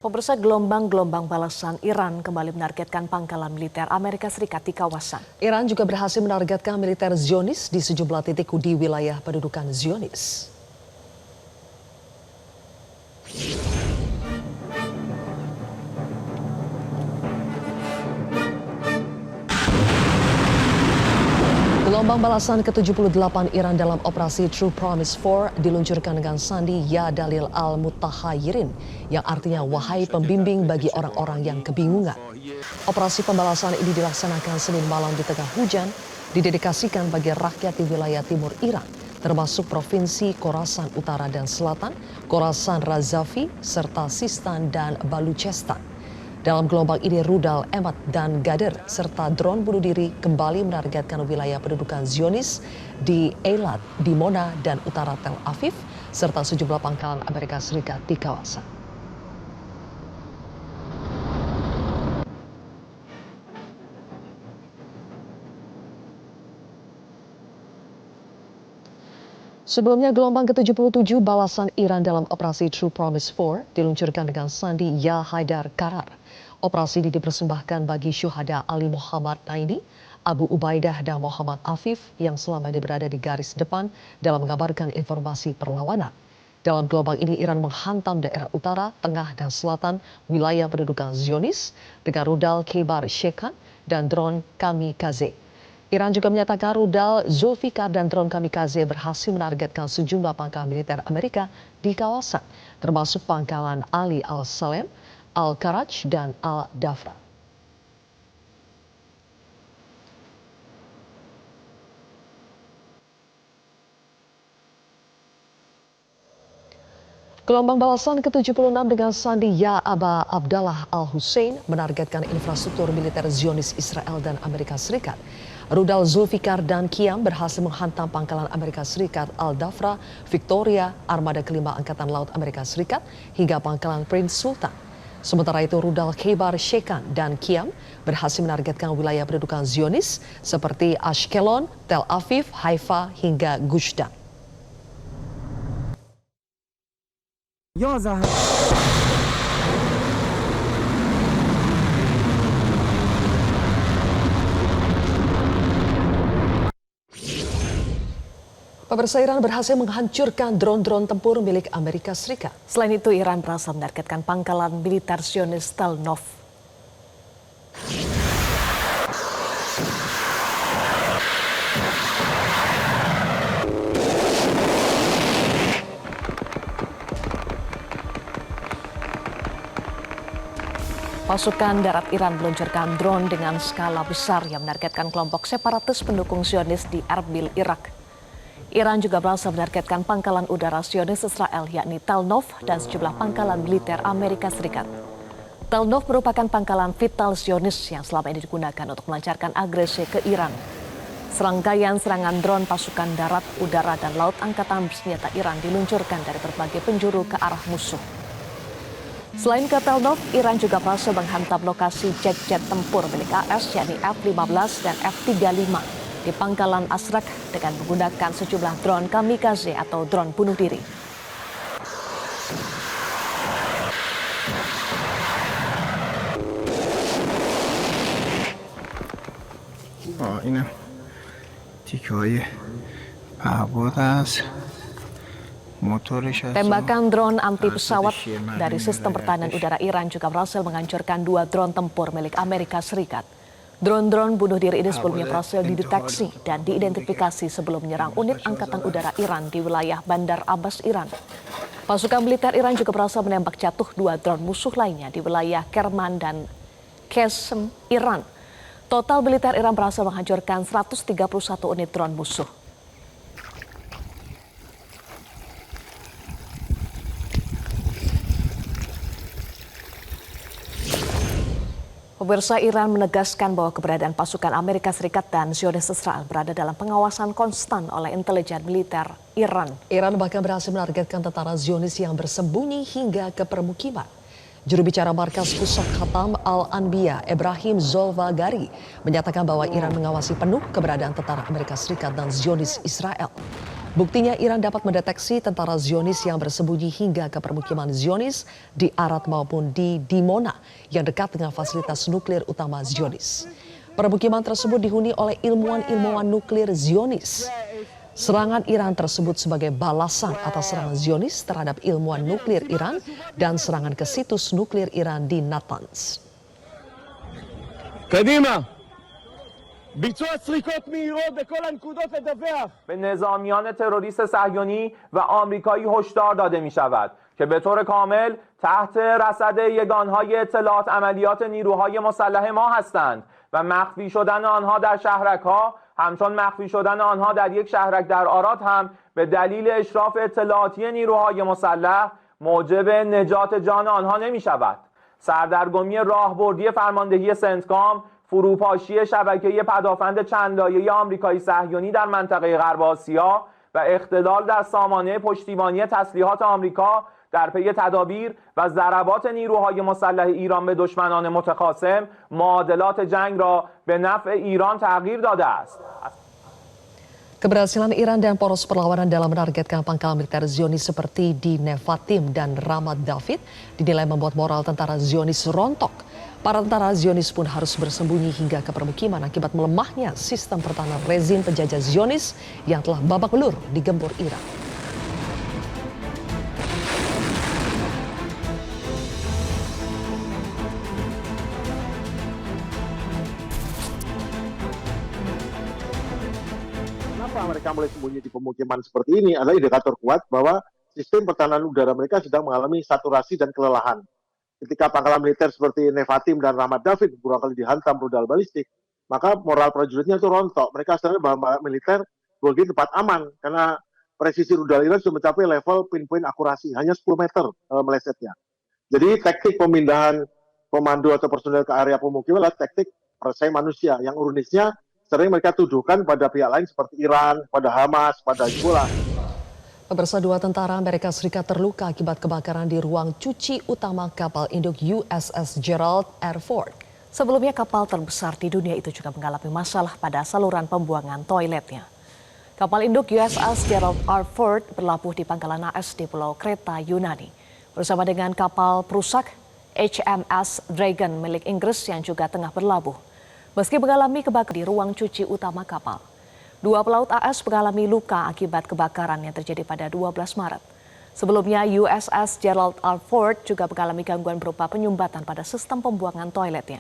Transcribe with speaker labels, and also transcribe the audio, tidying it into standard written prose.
Speaker 1: Pemirsa, gelombang-gelombang balasan Iran kembali menargetkan pangkalan militer Amerika Serikat di kawasan.
Speaker 2: Iran juga berhasil menargetkan militer Zionis di sejumlah titik di wilayah pendudukan Zionis. Gelombang balasan ke-78 Iran dalam operasi True Promise 4 diluncurkan dengan sandi Ya Dalil Al-Mutahayirin yang artinya wahai pembimbing bagi orang-orang yang kebingungan. Operasi pembalasan ini dilaksanakan Senin malam di tengah hujan, didedikasikan bagi rakyat di wilayah timur Iran, termasuk Provinsi Khorasan Utara dan Selatan, Khorasan Razavi, serta Sistan dan Baluchestan. Dalam gelombang ini rudal Emad dan Gader serta drone bunuh diri kembali menargetkan wilayah pendudukan Zionis di Eilat, Dimona, dan utara Tel Aviv, serta sejumlah pangkalan Amerika Serikat di kawasan. Sebelumnya, gelombang ke-77 balasan Iran dalam operasi True Promise 4 diluncurkan dengan sandi Ya Haidar Karar. Operasi ini dipersembahkan bagi syuhada Ali Muhammad Naini, Abu Ubaidah dan Muhammad Afif yang selama ini berada di garis depan dalam mengabarkan informasi perlawanan. Dalam gelombang ini Iran menghantam daerah utara, tengah, dan selatan wilayah pendudukan Zionis dengan rudal Kheibar Shekan dan drone kamikaze. Iran juga menyatakan rudal Zulfikar dan drone kamikaze berhasil menargetkan sejumlah pangkalan militer Amerika di kawasan, termasuk pangkalan Ali Al-Salem, Al-Karaj, dan Al-Dafra. Gelombang balasan ke-76 dengan sandi Ya Aba Abdallah Al-Hussein menargetkan infrastruktur militer Zionis Israel dan Amerika Serikat. Rudal Zulfikar dan Kiam berhasil menghantam pangkalan Amerika Serikat Al-Dafra, Victoria, Armada kelima Angkatan Laut Amerika Serikat, hingga pangkalan Prince Sultan. Sementara itu rudal Kheibar Shekan dan Kiam berhasil menargetkan wilayah pendudukan Zionis seperti Ashkelon, Tel Aviv, Haifa, hingga Gush Dan. Pemirsa, Iran berhasil menghancurkan drone-drone tempur milik Amerika Serikat.
Speaker 1: Selain itu, Iran berhasil menargetkan pangkalan militer Zionis Tel Nov. Pasukan darat Iran meluncurkan drone dengan skala besar yang menargetkan kelompok separatis pendukung Zionis di Erbil, Irak. Iran juga berhasil menargetkan pangkalan udara Zionis Israel yakni Tel Nov dan sejumlah pangkalan militer Amerika Serikat. Tel Nov merupakan pangkalan vital Zionis yang selama ini digunakan untuk melancarkan agresi ke Iran. Serangkaian serangan drone pasukan darat, udara, dan laut angkatan bersenjata Iran diluncurkan dari berbagai penjuru ke arah musuh. Selain ke Tel Nov, Iran juga berhasil menghantam lokasi jet-jet tempur milik AS yakni F-15 dan F-35 di pangkalan Asrak dengan menggunakan sejumlah drone kamikaze atau drone bunuh diri.
Speaker 3: این تیکه‌های پهپاد است.
Speaker 1: Tembakan drone anti pesawat dari sistem pertahanan udara Iran juga berhasil menghancurkan 2 drone tempur milik Amerika Serikat. Drone-drone bunuh diri ini sebelumnya berhasil dideteksi dan diidentifikasi sebelum menyerang unit angkatan udara Iran di wilayah Bandar Abbas, Iran. Pasukan militer Iran juga berhasil menembak jatuh 2 drone musuh lainnya di wilayah Kerman dan Qesem, Iran. Total militer Iran berhasil menghancurkan 131 unit drone musuh. Pemirsa, Iran menegaskan bahwa keberadaan pasukan Amerika Serikat dan Zionis Israel berada dalam pengawasan konstan oleh intelijen militer Iran.
Speaker 2: Iran bahkan berhasil menargetkan tentara Zionis yang bersembunyi hingga ke permukiman. Juru bicara Markas Pusat Khatam Al-Anbiya, Ibrahim Zolfagari, menyatakan bahwa Iran mengawasi penuh keberadaan tentara Amerika Serikat dan Zionis Israel. Buktinya Iran dapat mendeteksi tentara Zionis yang bersembunyi hingga ke permukiman Zionis di Arad maupun di Dimona yang dekat dengan fasilitas nuklir utama Zionis. Permukiman tersebut dihuni oleh ilmuwan-ilmuwan nuklir Zionis. Serangan Iran tersebut sebagai balasan atas serangan Zionis terhadap ilmuwan nuklir Iran dan serangan ke situs nuklir Iran di Natanz.
Speaker 4: קדימה! ביצוע סריקות מהירות בכל הנקודות לדווח.
Speaker 5: به نظامیان تروریست صهیونی و آمریکایی هشدار داده می شود که به طور کامل تحت رصد یگانهای اطلاعات عملیات نیروهای مسلح ما هستند و مخفی شدن آنها در شهرک‌ها همچون مخفی شدن آنها در یک شهرک در آراد هم به دلیل اشراف اطلاعاتی نیروهای مسلح موجب نجات جان آنها نمی شود. سردرگمی راهبردی فرماندهی سنتکام، فروپاشی شبکه پدافند چند لایه آمریکایی صهیونی در منطقه غرب آسیا و اختلال در سامانه پشتیبانی تسلیحات آمریکا در پی تدابیر و ضربات نیروهای مسلح ایران به دشمنان متخاصم معادلات جنگ را به نفع ایران تغییر داده است.
Speaker 2: Keberhasilan Iran dan poros perlawanan dalam menargetkan pangkalan militer Zionis seperti di Nevatim dan Ramat David dinilai membuat moral tentara Zionis rontok. Para tentara Zionis pun harus bersembunyi hingga ke permukiman akibat melemahnya sistem pertahanan rezim penjajah Zionis yang telah babak belur digempur Iran.
Speaker 6: Kenapa mereka mulai sembunyi di pemukiman seperti ini adalah indikator kuat bahwa sistem pertahanan udara mereka sedang mengalami saturasi dan kelelahan. Ketika pangkalan militer seperti Nevatim dan Ramat David beberapa kali dihantam rudal balistik, maka moral prajuritnya itu rontok. Mereka sadar bahwa militer berada di tempat aman karena presisi rudal Iran sudah mencapai level pinpoint akurasi, hanya 10 meter melesetnya. Jadi taktik pemindahan komando atau personel ke area pemukiman adalah taktik perisai manusia yang ironisnya sering mereka tuduhkan pada pihak lain seperti Iran, pada Hamas, pada Hezbollah.
Speaker 2: Pemirsa, 2 tentara Amerika Serikat terluka akibat kebakaran di ruang cuci utama kapal induk USS Gerald R. Ford.
Speaker 1: Sebelumnya kapal terbesar di dunia itu juga mengalami masalah pada saluran pembuangan toiletnya. Kapal induk USS Gerald R. Ford berlabuh di pangkalan AS di Pulau Kreta, Yunani. Bersama dengan kapal perusak HMS Dragon milik Inggris yang juga tengah berlabuh. Meski mengalami kebakaran di ruang cuci utama kapal, 2 pelaut AS mengalami luka akibat kebakaran yang terjadi pada 12 Maret. Sebelumnya USS Gerald R. Ford juga mengalami gangguan berupa penyumbatan pada sistem pembuangan toiletnya.